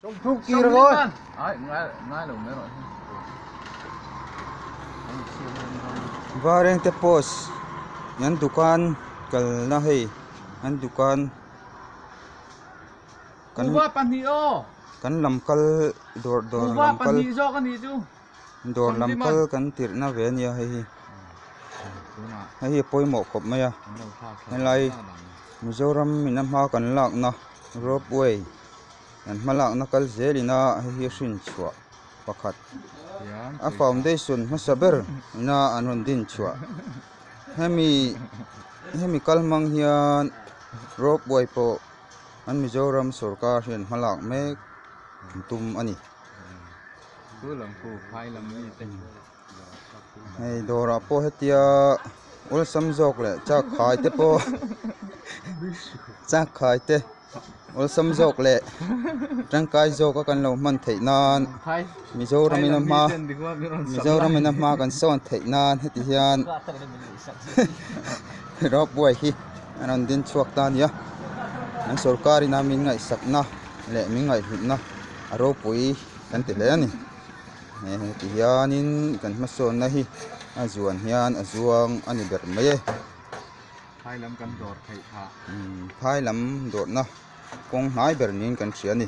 Trong thuốc kia rồi. Đấy, ngay lùng đấy rồi. Vareng te pos. Yan dukan kal na hey. Yan dukan Uwa panio. kan lamkal dor Uwa lamkal panio kan itu. dor lamkal kan tirna venia hey. Hey poi mo khop maya. Helai Mizoram minamha kan lak na ropeway. Yan malak na kal zelina hey shin chwa pakhat. A foundation masaber na anon din chwa. Hemi kalmang hian ropeway po an Mizoram sarkar hian malak mek tum ani. Cứ làm phù phai làm gì thế? Hey dora po hetia ul samjok le chak khai te po chak khai te ul samjok le tangkai jok kan lo man theinan Mizoram inamha kan son theinan heti hian ropeway hi anon din chuak ta nia an sarkari na min ngai sakna le min ngai hutna aropui kan ti le ani heti hianin kan mason na hi azuan hian azuang ani ber mai Phai làm căn đọt thầy thà. phai lam dot na kong hnai ber nin kan thria ni